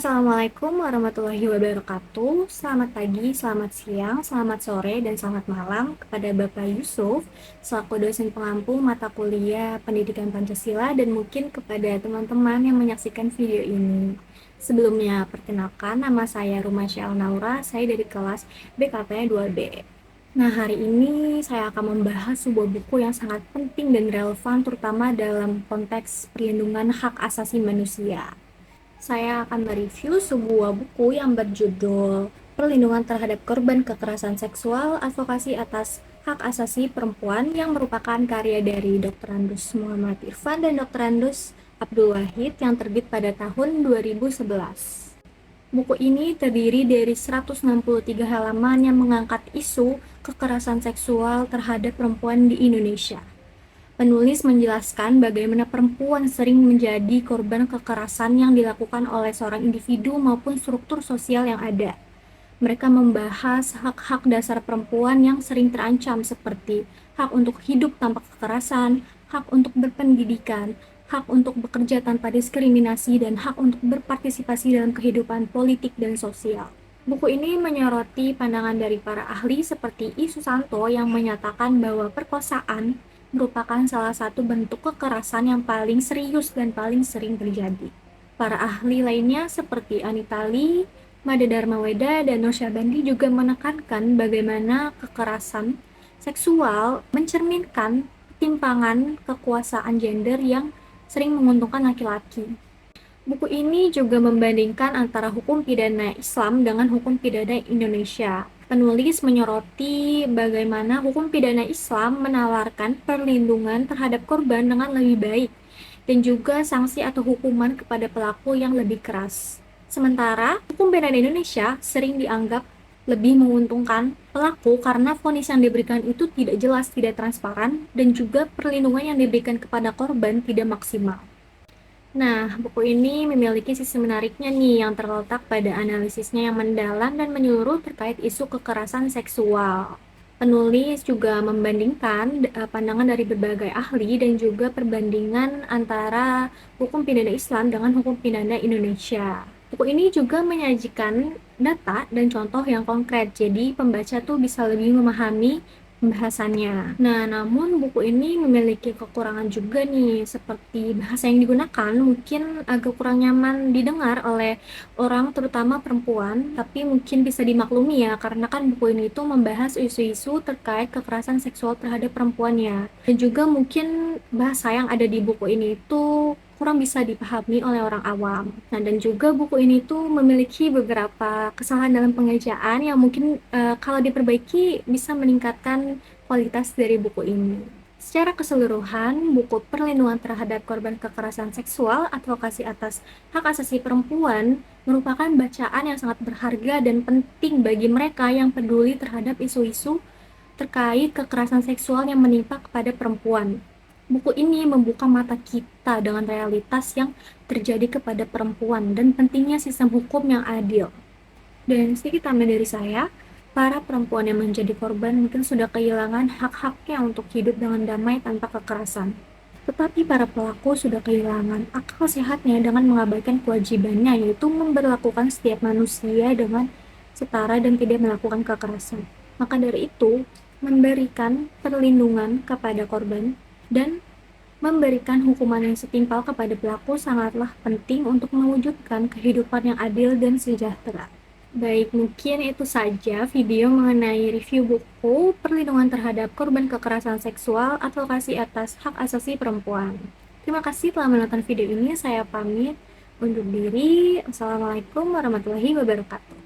Assalamualaikum warahmatullahi wabarakatuh. Selamat pagi, selamat siang, selamat sore, dan selamat malam kepada Bapak Yusuf selaku dosen pengampu mata kuliah Pendidikan Pancasila dan mungkin kepada teman-teman yang menyaksikan video ini. Sebelumnya, perkenalkan nama saya Rumasya Alnaura, saya dari kelas BKP 2B. Nah, hari ini saya akan membahas sebuah buku yang sangat penting dan relevan terutama dalam konteks perlindungan hak asasi manusia. Saya akan mereview sebuah buku yang berjudul Perlindungan Terhadap Korban Kekerasan Seksual, Advokasi Atas Hak Asasi Perempuan yang merupakan karya dari Dr. Andus Muhammad Irfan dan Dr. Andus Abdul Wahid yang terbit pada tahun 2011. Buku ini terdiri dari 163 halaman yang mengangkat isu kekerasan seksual terhadap perempuan di Indonesia. Penulis menjelaskan bagaimana perempuan sering menjadi korban kekerasan yang dilakukan oleh seorang individu maupun struktur sosial yang ada. Mereka membahas hak-hak dasar perempuan yang sering terancam seperti hak untuk hidup tanpa kekerasan, hak untuk berpendidikan, hak untuk bekerja tanpa diskriminasi, dan hak untuk berpartisipasi dalam kehidupan politik dan sosial. Buku ini menyoroti pandangan dari para ahli seperti I. Susanto yang menyatakan bahwa perkosaan merupakan salah satu bentuk kekerasan yang paling serius dan paling sering terjadi. Para ahli lainnya seperti Anita Lee, Made Dharmaweda, dan Nur Syabandi juga menekankan bagaimana kekerasan seksual mencerminkan ketimpangan kekuasaan gender yang sering menguntungkan laki-laki. Buku ini juga membandingkan antara hukum pidana Islam dengan hukum pidana Indonesia. Penulis menyoroti bagaimana hukum pidana Islam menawarkan perlindungan terhadap korban dengan lebih baik dan juga sanksi atau hukuman kepada pelaku yang lebih keras. Sementara hukum pidana Indonesia sering dianggap lebih menguntungkan pelaku karena vonis yang diberikan itu tidak jelas, tidak transparan, dan juga perlindungan yang diberikan kepada korban tidak maksimal. Nah, buku ini memiliki sisi menariknya nih yang terletak pada analisisnya yang mendalam dan menyeluruh terkait isu kekerasan seksual. Penulis juga membandingkan pandangan dari berbagai ahli dan juga perbandingan antara hukum pidana Islam dengan hukum pidana Indonesia. Buku ini juga menyajikan data dan contoh yang konkret, jadi pembaca tuh bisa lebih memahami pembahasannya. Nah, namun buku ini memiliki kekurangan juga nih, seperti bahasa yang digunakan mungkin agak kurang nyaman didengar oleh orang, terutama perempuan, tapi mungkin bisa dimaklumi ya, karena kan buku ini tuh membahas isu-isu terkait kekerasan seksual terhadap perempuan ya. Dan juga mungkin bahasa yang ada di buku ini itu kurang bisa dipahami oleh orang awam. Nah, dan juga buku ini tuh memiliki beberapa kesalahan dalam pengejaan yang mungkin kalau diperbaiki bisa meningkatkan kualitas dari buku ini. Secara keseluruhan, buku Perlindungan Terhadap Korban Kekerasan Seksual, Advokasi Atas Hak Asasi Perempuan merupakan bacaan yang sangat berharga dan penting bagi mereka yang peduli terhadap isu-isu terkait kekerasan seksual yang menimpa kepada perempuan. Buku ini membuka mata kita dengan realitas yang terjadi kepada perempuan dan pentingnya sistem hukum yang adil. Dan sedikit tambah dari saya, para perempuan yang menjadi korban mungkin sudah kehilangan hak-haknya untuk hidup dengan damai tanpa kekerasan. Tetapi para pelaku sudah kehilangan akal sehatnya dengan mengabaikan kewajibannya, yaitu memperlakukan setiap manusia dengan setara dan tidak melakukan kekerasan. Maka dari itu, memberikan perlindungan kepada korban dan memberikan hukuman yang setimpal kepada pelaku sangatlah penting untuk mewujudkan kehidupan yang adil dan sejahtera. Baik, mungkin itu saja video mengenai review buku Perlindungan Terhadap Korban Kekerasan Seksual, Advokasi Atas Hak Asasi Perempuan. Terima kasih telah menonton video ini, saya pamit undur diri. Assalamualaikum warahmatullahi wabarakatuh.